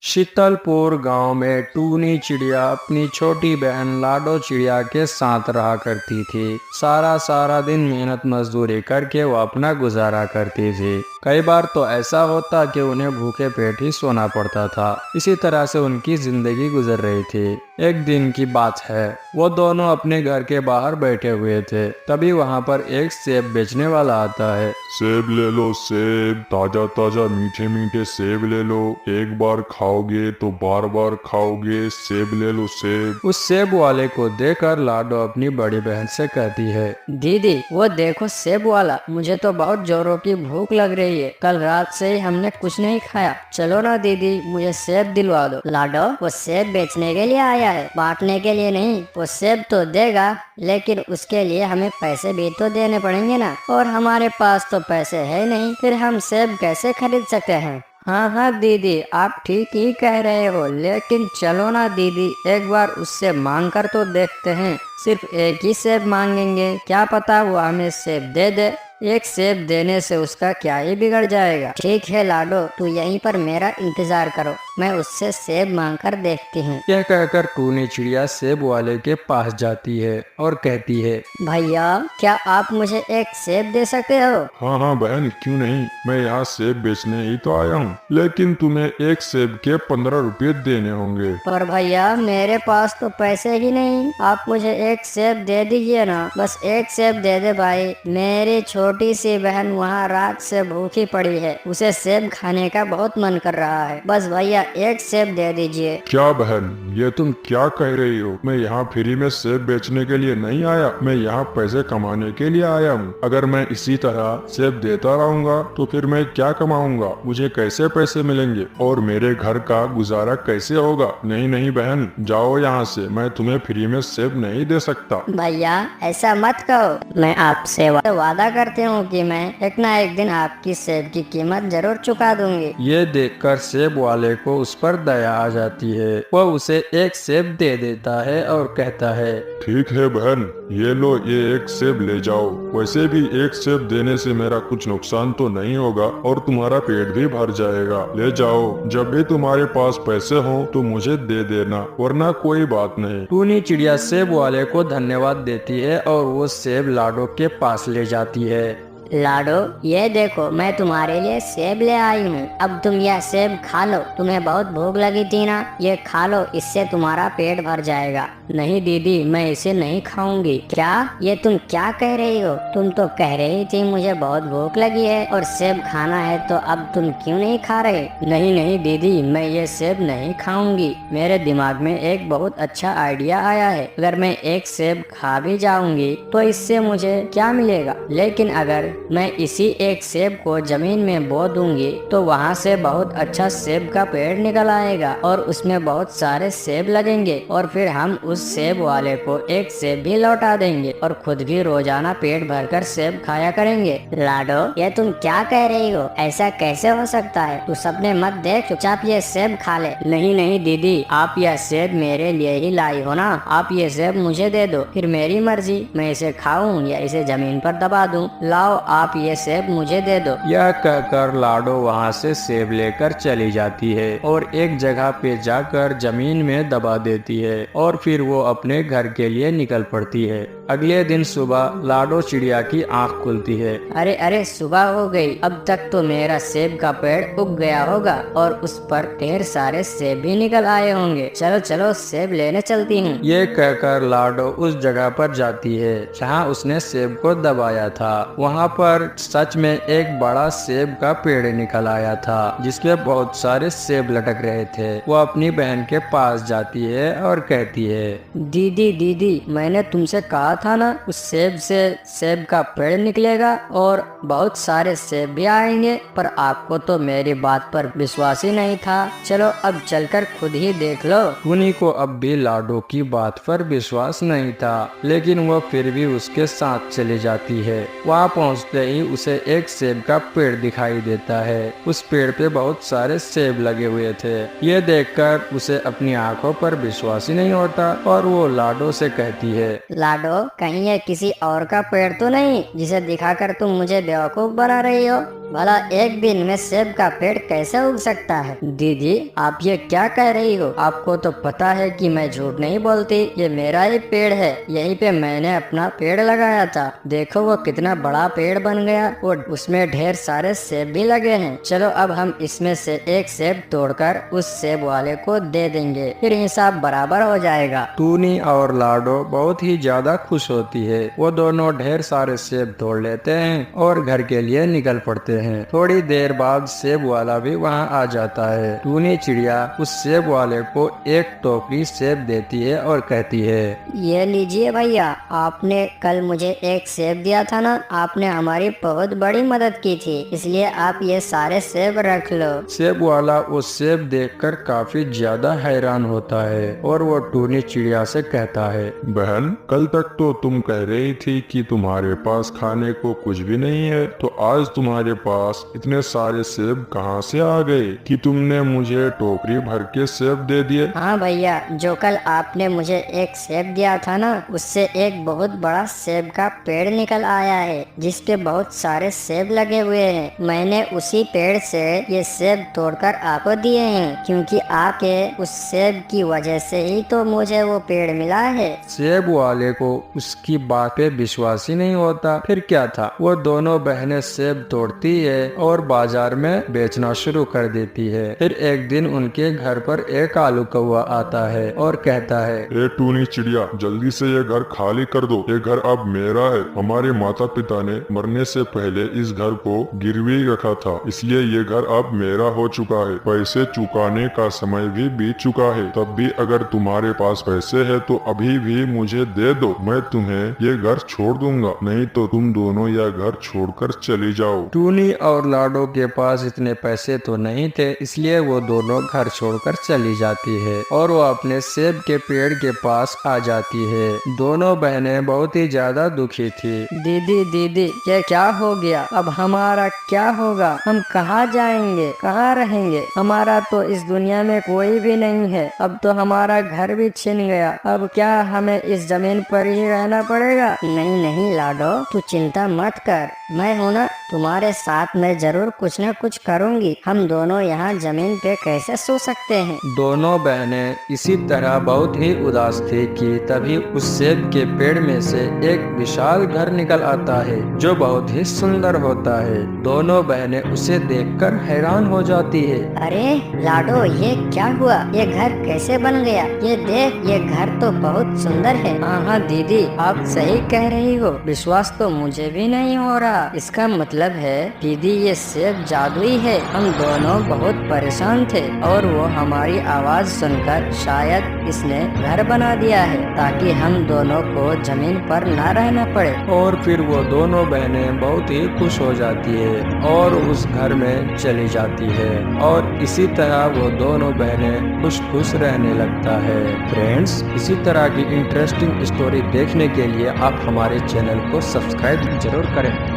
शीतलपुर गांव में टूनी चिड़िया अपनी छोटी बहन लाडो चिड़िया के साथ रहा करती थी। सारा सारा दिन मेहनत मजदूरी करके वो अपना गुजारा करती थी। कई बार तो ऐसा होता कि उन्हें भूखे पेट ही सोना पड़ता था। इसी तरह से उनकी जिंदगी गुजर रही थी। एक दिन की बात है, वो दोनों अपने घर के बाहर बैठे हुए थे। तभी वहाँ पर एक सेब बेचने वाला आता है। सेब ले लो सेब, ताजा ताजा मीठे मीठे सेब ले लो। एक बार खाओगे तो बार बार खाओगे। सेब ले लो सेब। उस सेब वाले को देखकर लाडो अपनी बड़ी बहन से कहती है, दीदी वो देखो सेब वाला, मुझे तो बहुत जोरों की भूख लग रही है। कल रात से ही हमने कुछ नहीं खाया। चलो ना दीदी, मुझे सेब दिलवा दो। लाडो वो सेब बेचने के लिए आया है, बांटने के लिए नहीं। वो सेब तो देगा, लेकिन उसके लिए हमें पैसे भी तो देने पड़ेंगे ना, और हमारे पास तो पैसे है नहीं। फिर हम सेब कैसे खरीद सकते हैं? हाँ हाँ दीदी, आप ठीक ही कह रहे हो, लेकिन चलो ना दीदी, एक बार उससे मांग कर तो देखते हैं। सिर्फ एक ही सेब मांगेंगे, क्या पता वो हमें सेब दे दे। एक सेब देने से उसका क्या ही बिगड़ जाएगा। ठीक है लाडो, तू यहीं पर मेरा इंतजार करो, मैं उससे सेब मांग कर देखती हूँ। यह कहकर टूनी चिड़िया सेब वाले के पास जाती है और कहती है, भैया क्या आप मुझे एक सेब दे सकते हो? हाँ हाँ बहन, क्यों नहीं। मैं यहाँ सेब बेचने ही तो आया हूँ, लेकिन तुम्हें एक सेब के 15 रुपये देने होंगे। पर भैया मेरे पास तो पैसे ही नहीं। आप मुझे एक सेब दे दीजिए ना, बस एक सेब दे दे भाई। मेरी छोटी सी बहन वहाँ रात से भूखी पड़ी है, उसे सेब खाने का बहुत मन कर रहा है। बस भैया एक सेब दे दीजिए। क्या बहन, ये तुम क्या कह रही हो? मैं यहाँ फ्री में सेब बेचने के लिए नहीं आया, मैं यहाँ पैसे कमाने के लिए आया हूँ। अगर मैं इसी तरह सेब देता रहूंगा तो फिर मैं क्या कमाऊंगा? मुझे कैसे पैसे मिलेंगे और मेरे घर का गुजारा कैसे होगा? नहीं नहीं बहन, जाओ यहाँ से, मैं तुम्हें फ्री में सेब नहीं दे सकता। भैया ऐसा मत कहो, मैं आपसे वादा करती हूँ कि मैं एक ना एक दिन आपकी सेब की कीमत जरूर चुका दूंगी। ये देखकर सेब वाले को उस पर दया आ जाती है। वह उसे एक सेब दे देता है और कहता है, ठीक है बहन, ये लो, ये एक सेब ले जाओ। वैसे भी एक सेब देने से मेरा कुछ नुकसान तो नहीं होगा और तुम्हारा पेट भी भर जाएगा। ले जाओ, जब भी तुम्हारे पास पैसे हो तो मुझे दे देना, वरना कोई बात नहीं। टूनी चिड़िया सेब वाले को धन्यवाद देती है और वो सेब लाडो के पास ले जाती है। लाडो ये देखो, मैं तुम्हारे लिए सेब ले आई हूँ। अब तुम यह सेब खा लो, तुम्हें बहुत भूख लगी थी ना, ये खा लो, इससे तुम्हारा पेट भर जाएगा। नहीं दीदी, मैं इसे नहीं खाऊंगी। क्या ये तुम क्या कह रही हो? तुम तो कह रही थी मुझे बहुत भूख लगी है और सेब खाना है, तो अब तुम क्यों नहीं खा रहे? नहीं नहीं दीदी, मैं ये सेब नहीं खाऊंगी। मेरे दिमाग में एक बहुत अच्छा आइडिया आया है। अगर मैं एक सेब खा भी जाऊंगी तो इससे मुझे क्या मिलेगा, लेकिन अगर मैं इसी एक सेब को जमीन में बो दूंगी तो वहाँ से बहुत अच्छा सेब का पेड़ निकल आएगा और उसमें बहुत सारे सेब लगेंगे, और फिर हम उस सेब वाले को एक सेब भी लौटा देंगे और खुद भी रोजाना पेट भरकर सेब खाया करेंगे। लाडो ये तुम क्या कह रही हो? ऐसा कैसे हो सकता है? तू सपने मत देख, चुपचाप ये सेब खा ले। नहीं नहीं दीदी, आप यह सेब मेरे लिए ही लाई हो ना, आप ये सेब मुझे दे दो, फिर मेरी मर्जी, मैं इसे खाऊं या इसे जमीन पर दबा दूं। लाओ आप ये सेब मुझे दे दो। यह कहकर लाडो वहाँ से सेब लेकर चली जाती है और एक जगह पे जाकर जमीन में दबा देती है और फिर वो अपने घर के लिए निकल पड़ती है। अगले दिन सुबह लाडो चिड़िया की आंख खुलती है। अरे अरे, सुबह हो गई। अब तक तो मेरा सेब का पेड़ उग गया होगा और उस पर ढेर सारे सेब भी निकल आए होंगे। चलो चलो सेब लेने चलती हूँ। ये कहकर लाडो उस जगह पर जाती है जहाँ उसने सेब को दबाया था। वहाँ पर सच में एक बड़ा सेब का पेड़ निकल आया था जिसके बहुत सारे सेब लटक रहे थे। वो अपनी बहन के पास जाती है और कहती है, दीदी दीदी, मैंने तुमसे कहा था ना, उस सेब से सेब का पेड़ निकलेगा और बहुत सारे सेब भी आएंगे, पर आपको तो मेरी बात पर विश्वास ही नहीं था। चलो अब चलकर खुद ही देख लो। टूनी को अब भी लाडो की बात पर विश्वास नहीं था, लेकिन वो फिर भी उसके साथ चली जाती है। वहाँ पहुँचते ही उसे एक सेब का पेड़ दिखाई देता है। उस पेड़ पे बहुत सारे सेब लगे हुए थे। ये देखकर उसे अपनी आंखों पर विश्वास ही नहीं होता और वो लाडो से कहती है, लाडो कहीं ये किसी और का पेड़ तो नहीं जिसे दिखाकर तुम मुझे बेवकूफ बना रही हो? भला एक दिन में सेब का पेड़ कैसे उग सकता है? दीदी आप ये क्या कह रही हो? आपको तो पता है कि मैं झूठ नहीं बोलती, ये मेरा ही पेड़ है, यहीं पे मैंने अपना पेड़ लगाया था। देखो वो कितना बड़ा पेड़ बन गया और उसमें ढेर सारे सेब भी लगे हैं। चलो अब हम इसमें से एक सेब तोड़कर उस सेब वाले को दे देंगे, फिर हिसाब बराबर हो जाएगा। टूनी और लाडो बहुत ही ज्यादा खुश होती है। वो दोनों ढेर सारे सेब तोड़ लेते हैं और घर के लिए निकल पड़ते हैं। थोड़ी देर बाद सेब वाला भी वहाँ आ जाता है। टूनी चिड़िया उस सेब वाले को एक टोकरी सेब देती है और कहती है, ये लीजिए भैया, आपने कल मुझे एक सेब दिया था ना, आपने हमारी बहुत बड़ी मदद की थी, इसलिए आप ये सारे सेब रख लो। सेब वाला वो सेब देखकर काफी ज्यादा हैरान होता है और वो टूनी चिड़िया से कहता है, बहन कल तक तो तुम कह रही थी कि तुम्हारे पास खाने को कुछ भी नहीं है, तो आज तुम्हारे पास इतने सारे सेब कहाँ से आ गए कि तुमने मुझे टोकरी भर के सेब दे दिए? हाँ भैया, जो कल आपने मुझे एक सेब दिया था ना, उससे एक बहुत बड़ा सेब का पेड़ निकल आया है जिसपे बहुत सारे सेब लगे हुए हैं। मैंने उसी पेड़ से ये सेब तोड़कर आपको दिए हैं, क्योंकि आपके उस सेब की वजह से ही तो मुझे वो पेड़ मिला है। सेब वाले को उसकी बात पे विश्वास ही नहीं होता। फिर क्या था, वो दोनों बहनें सेब तोड़ती है और बाजार में बेचना शुरू कर देती है। फिर एक दिन उनके घर पर एक आलू कौवा आता है और कहता है, ए टूनी चिड़िया, जल्दी से ये घर खाली कर दो, ये घर अब मेरा है। हमारे माता पिता ने मरने से पहले इस घर को गिरवी रखा था, इसलिए ये घर अब मेरा हो चुका है। पैसे चुकाने का समय भी बीत चुका है, तब भी अगर तुम्हारे पास पैसे है तो अभी भी मुझे दे दो, मैं तुम्हें ये घर छोड़ दूंगा, नहीं तो तुम दोनों यह घर छोड़कर चली जाओ। टूनी और लाडो के पास इतने पैसे तो नहीं थे, इसलिए वो दोनों घर छोड़कर चली जाती है और वो अपने सेब के पेड़ के पास आ जाती है। दोनों बहनें बहुत ही ज्यादा दुखी थी। दीदी दीदी ये क्या हो गया? अब हमारा क्या होगा? हम कहाँ जाएंगे, कहाँ रहेंगे? हमारा तो इस दुनिया में कोई भी नहीं है, अब तो हमारा घर भी छिन गया। अब क्या हमें इस जमीन पर ही रहना पड़ेगा? नहीं नहीं लाडो, तू चिंता मत कर, मैं हूँ ना तुम्हारे साथ, मैं जरूर कुछ न कुछ करूँगी। हम दोनों यहाँ जमीन पे कैसे सो सकते हैं? दोनों बहनें इसी तरह बहुत ही उदास थी कि तभी उस सेब के पेड़ में से एक विशाल घर निकल आता है जो बहुत ही सुंदर होता है। दोनों बहनें उसे देखकर हैरान हो जाती है। अरे लाडो, ये क्या हुआ? ये घर कैसे बन गया? ये देख, ये घर तो बहुत सुंदर है। हाँ दीदी, आप सही कह रही हो, विश्वास तो मुझे भी नहीं हो रहा। इसका मतलब है दीदी ये सेब जादुई है। हम दोनों बहुत परेशान थे और वो हमारी आवाज सुनकर शायद इसने घर बना दिया है ताकि हम दोनों को जमीन पर न रहना पड़े। और फिर वो दोनों बहनें बहुत ही खुश हो जाती है और उस घर में चली जाती है और इसी तरह वो दोनों बहनें खुश खुश रहने लगता है। फ्रेंड्स, इसी तरह की इंटरेस्टिंग स्टोरी देखने के लिए आप हमारे चैनल को सब्सक्राइब जरूर करें।